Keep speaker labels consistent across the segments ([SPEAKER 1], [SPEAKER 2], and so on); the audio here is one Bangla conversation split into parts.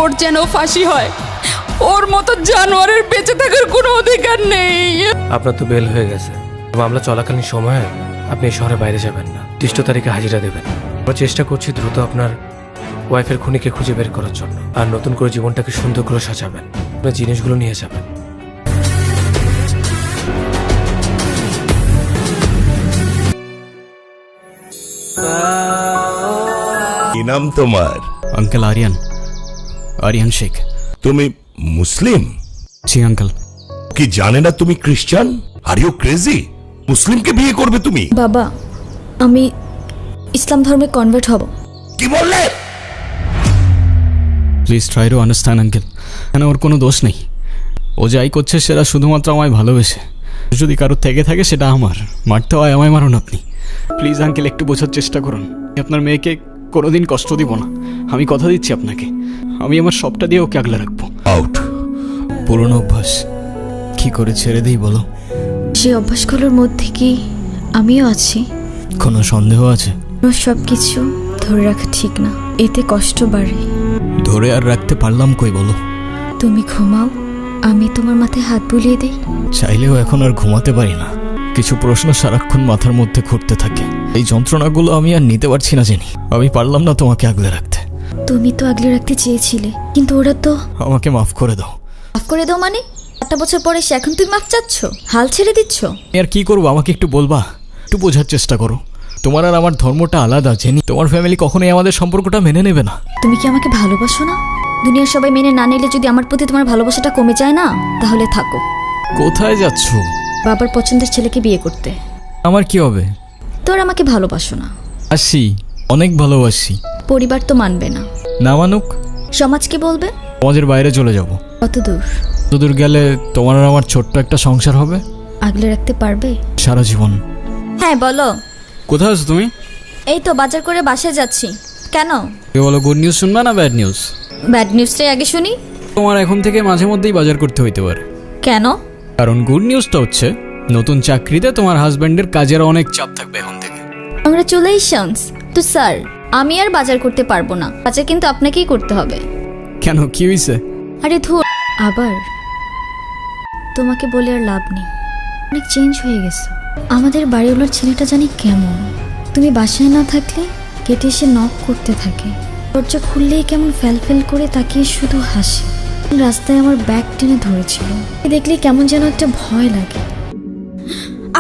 [SPEAKER 1] ওর যেন ফাঁসি হয়। ওর মতো জানোয়ারের বেঁচে থাকার কোনো অধিকার নেই।
[SPEAKER 2] আপনার তো বেল হয়ে গেছে, মামলা চলাকালীন সময়ে আপনি এই শহরে বাইরে যাবেন না, নির্দিষ্ট তারিখে হাজিরা দেবেন। আমরা চেষ্টা করছি দ্রুত আপনার ওয়াইফের খুনিকে খুঁজে বের করার জন্য, আর নতুন করে জীবনটাকে সুন্দর করে সাজাবেন। আপনার জিনিসগুলো নিয়ে যাবেন।
[SPEAKER 3] কি নাম তোমার?
[SPEAKER 4] अंकल आर्यन, आर्यन शेख।
[SPEAKER 3] তুমি মুসলিম?
[SPEAKER 4] जी अंकल।
[SPEAKER 3] কি জানে না তুমি খ্রিস্টান? Are you crazy? মুসলিমকে বিয়ে করবে তুমি?
[SPEAKER 5] বাবা, আমি ইসলাম ধর্মে কনভার্ট হব।
[SPEAKER 3] কি বললে?
[SPEAKER 4] Please try to understand uncle, কেন ওর কোনো দোষ নেই। ও যাই করছে সেটা শুধুমাত্র আমায় ভালোবেসে। যদি কারোর থেকে থাকে সেটা আমার, মারতে হয় আমায় মারুন আপনি। প্লিজ আঙ্কেল একটু বোঝার চেষ্টা করুন। আপনার মেয়েকে কোনোদিন কষ্ট দিব না, আমি কথা দিচ্ছি আপনাকে। আমি আমার সবটা দিয়ে ওকে আগলে রাখবো।
[SPEAKER 3] আউট।
[SPEAKER 4] পুরনো অভ্যাস, কি করে ছেড়ে দিই বলো?
[SPEAKER 5] সেই অভ্যাসগুলোর মধ্যে কি আমিও আছি?
[SPEAKER 4] কোনো সন্দেহ আছে?
[SPEAKER 5] সব কিছু ধরে রাখা ঠিক না, এতে কষ্ট বাড়ে।
[SPEAKER 4] ধরে আর রাখতে পারলাম কই বলো?
[SPEAKER 5] তুমি ঘুমাও, আমি তোমার মাথায় হাত বুলিয়ে দিই।
[SPEAKER 4] চাইলেও এখন আর ঘুমাতে পারি না, কিছু প্রশ্ন সারাক্ষণ মাথার মধ্যে ঘুরতে থাকে। এই যন্ত্রণাগুলো আমি আর নিতে পারছি না জেনি। আমি পারলাম না তোমাকে আগলে রাখতে।
[SPEAKER 5] তুমি তো আগলে রাখতে চেয়েছিলে, কিন্তু ওরা তো।
[SPEAKER 4] আমাকে মাফ করে দাও।
[SPEAKER 5] মাফ করে দাও মানে? 8 বছর পরে সে এখন তুমি মাফ চাচ্ছ? হাল ছেড়ে দিচ্ছ?
[SPEAKER 4] আমি আর কি করবো, আমাকে একটু বলবা? একটু বোঝার চেষ্টা করো। তোমার আর আমার ধর্মটা আলাদা জেনি। তোমার ফ্যামিলি কখনোই আমাদের সম্পর্কটা মেনে নেবে না।
[SPEAKER 5] তুমি কি আমাকে ভালোবাসো না? দুনিয়ার সবাই মেনে না নিলে যদি আমার প্রতি তোমার ভালোবাসাটা কমে যায় না, তাহলে থাকো।
[SPEAKER 4] কোথায় যাচ্ছ?
[SPEAKER 5] বাবার পছন্দের ছেলেকে বিয়ে করতে।
[SPEAKER 4] আমার কি হবে?
[SPEAKER 5] তোর আমাকে ভালোবাসো না?
[SPEAKER 4] আসি, অনেক ভালোবাসি।
[SPEAKER 5] পরিবার তো মানবে না।
[SPEAKER 4] না মানুক?
[SPEAKER 5] সমাজ কি বলবে?
[SPEAKER 4] সমাজের বাইরে চলে যাব।
[SPEAKER 5] কত দূর?
[SPEAKER 4] যতদূর গেলে তোমার আর আমার ছোট্ট একটা সংসার হবে।
[SPEAKER 5] আগলে রাখতে পারবে
[SPEAKER 4] সারা জীবন।
[SPEAKER 5] হ্যাঁ বলো।
[SPEAKER 4] কোথায় আছো তুমি?
[SPEAKER 5] এই তো বাজার করে বাসায় যাচ্ছি। কেন?
[SPEAKER 4] বলো, গুড নিউজ শুনবা না ব্যাড নিউজ?
[SPEAKER 5] ব্যাড নিউজটাই আগে শুনি।
[SPEAKER 4] তোমার এখন থেকে মাঝে মধ্যেই বাজার করতে হইতে পারে।
[SPEAKER 5] কেন?
[SPEAKER 4] কারণ গুড নিউজটা হচ্ছে নতুন চাকরিতে তোমার হাজবেন্ডের কাজের অনেক চাপ থাকবে এখন থেকে।
[SPEAKER 5] কংগ্রাচুলেশনস তো স্যার। আমি আর বাজার করতে পারবো না, বাজার কিন্তু আপনাকেই করতে হবে।
[SPEAKER 4] কেন, কি হয়েছে?
[SPEAKER 5] আরে ধুর, আবার তোমাকে বলে আর লাভ নেই, অনেক চেঞ্জ হয়ে গেছে। আমাদের বাড়িওয়ালার ছেলেটা জানি কেমন, তুমি বাসায় না থাকলে গেটে এসে নক করতে থাকে, দরজা খুললেই কেমন ফেল করে তাকিয়ে শুধু হাসে। রাস্তায় আমার ব্যাগ টেনে ধরেছিল, দেখলে কেমন যেন একটা ভয় লাগে।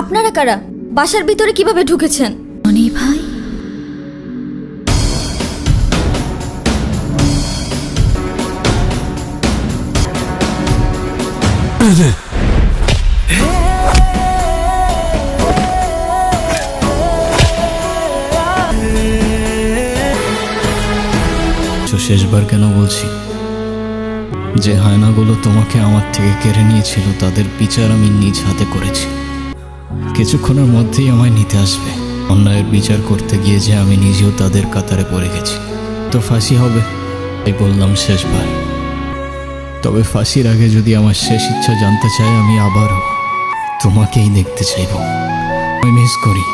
[SPEAKER 5] আপনারা কারা? বাসার ভিতরে কিভাবে ঢুকেছেন? অনি ভাই।
[SPEAKER 4] শেষবার কেন বলছি, যে হায়নাগুলো তোমাকে আমার থেকে কেড়ে নিয়েছিল তাদের বিচার আমি নিজ হাতে করেছি। কিছুক্ষণের মধ্যেই আমায় নিতে আসবে। অন্যায়ের বিচার করতে গিয়ে যে আমি নিজেও তাদের কাতারে পড়ে গেছি। তো ফাঁসি হবে, তাই বললাম শেষবার। তবে ফাঁসির আগে যদি আমার শেষ ইচ্ছা জানতে চায়, আমি আবারও তোমাকেই দেখতে চাইব। আমি মিস করি।